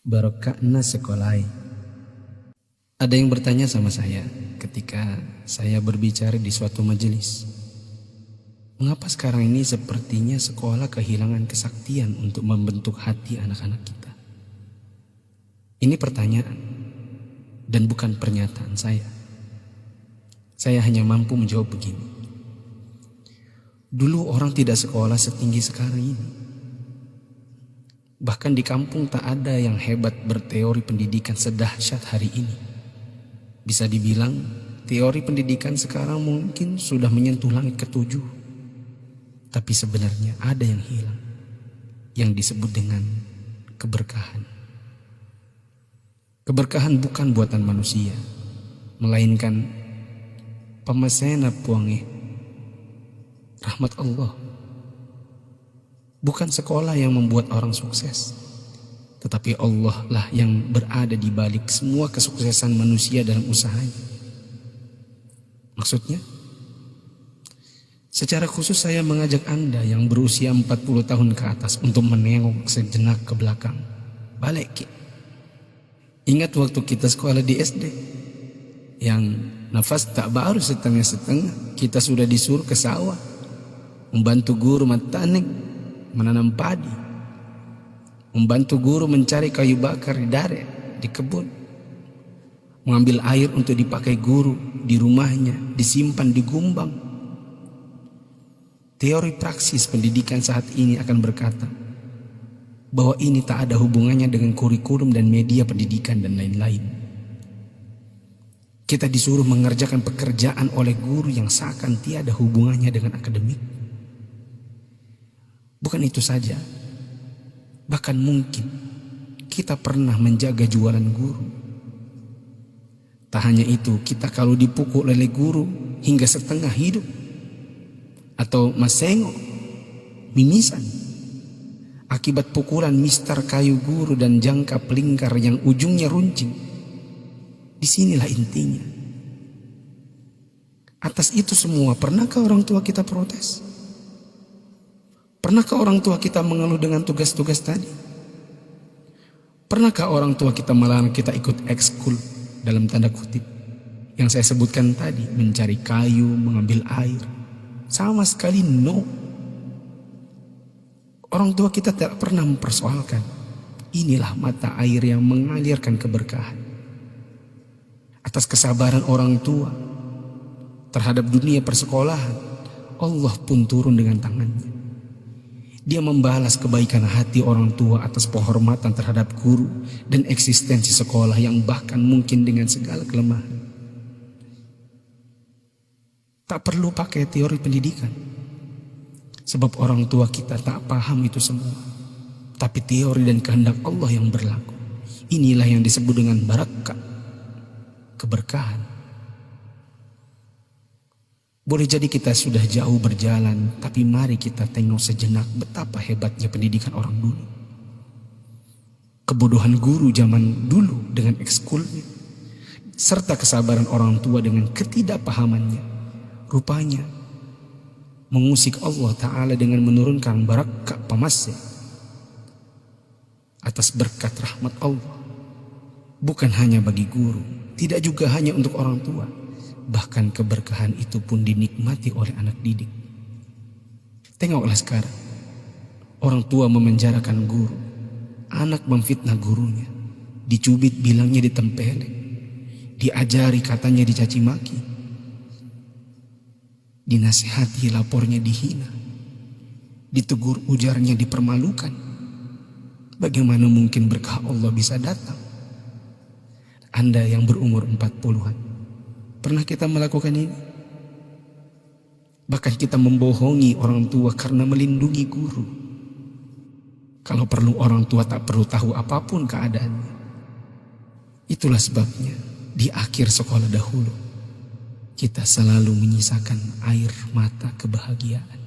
Barokahna sekolai. Ada yang bertanya sama saya ketika saya berbicara di suatu majelis. Mengapa sekarang ini sepertinya sekolah kehilangan kesaktian untuk membentuk hati anak-anak kita? Ini pertanyaan dan bukan pernyataan saya. Saya hanya mampu menjawab begini. Dulu orang tidak sekolah setinggi sekarang ini. Bahkan di kampung tak ada yang hebat berteori pendidikan sedahsyat hari ini. Bisa dibilang teori pendidikan sekarang mungkin sudah menyentuh langit ketujuh. Tapi sebenarnya ada yang hilang, yang disebut dengan keberkahan. Keberkahan bukan buatan manusia, melainkan pemasena puange, rahmat Allah. Bukan sekolah yang membuat orang sukses, tetapi Allah lah yang berada di balik semua kesuksesan manusia dalam usahanya. Maksudnya, secara khusus saya mengajak Anda yang berusia 40 tahun ke atas untuk menengok sejenak ke belakang. Balik. Ingat waktu kita sekolah di SD, yang nafas tak baru setengah-setengah, kita sudah disuruh ke sawah, membantu guru matanik, menanam padi, membantu guru mencari kayu bakar di dare, di kebun, mengambil air untuk dipakai guru di rumahnya, disimpan di gumbang. Teori praksis pendidikan saat ini akan berkata bahwa ini tak ada hubungannya dengan kurikulum dan media pendidikan dan lain-lain. Kita disuruh mengerjakan pekerjaan oleh guru yang seakan tiada hubungannya dengan akademik. Bukan itu saja, bahkan mungkin kita pernah menjaga jualan guru. Tak hanya itu, kita kalau dipukul oleh guru hingga setengah hidup, atau masengo, mimisan, akibat pukulan mistar kayu guru dan jangka pelingkar yang ujungnya runcing. Disinilah intinya. Atas itu semua, pernahkah orang tua kita protes? Pernahkah orang tua kita mengeluh dengan tugas-tugas tadi? Pernahkah orang tua kita melarang kita ikut ekskul dalam tanda kutip yang saya sebutkan tadi, mencari kayu, mengambil air? Sama sekali no. Orang tua kita tidak pernah mempersoalkan. Inilah mata air yang mengalirkan keberkahan. Atas kesabaran orang tua terhadap dunia persekolahan, Allah pun turun dengan tangannya. Dia membalas kebaikan hati orang tua atas penghormatan terhadap guru dan eksistensi sekolah yang bahkan mungkin dengan segala kelemahan. Tak perlu pakai teori pendidikan, sebab orang tua kita tak paham itu semua. Tapi teori dan kehendak Allah yang berlaku. Inilah yang disebut dengan barakah, keberkahan. Boleh jadi kita sudah jauh berjalan, tapi mari kita tengok sejenak betapa hebatnya pendidikan orang dulu. Kebodohan guru zaman dulu dengan ekskulnya, serta kesabaran orang tua dengan ketidakpahamannya, rupanya mengusik Allah Ta'ala dengan menurunkan barakah pamasya atas berkat rahmat Allah. Bukan hanya bagi guru, tidak juga hanya untuk orang tua. Bahkan keberkahan itu pun dinikmati oleh anak didik. Tengoklah sekarang, orang tua memenjarakan guru, anak memfitnah gurunya, dicubit bilangnya ditempeleng, diajari katanya dicaci maki, dinasihati lapornya dihina, ditegur ujarnya dipermalukan. Bagaimana mungkin berkah Allah bisa datang? Anda yang berumur 40-an, pernah kita melakukan ini? Bahkan kita membohongi orang tua karena melindungi guru. Kalau perlu orang tua tak perlu tahu apapun keadaannya. Itulah sebabnya di akhir sekolah dahulu kita selalu menyisakan air mata kebahagiaan.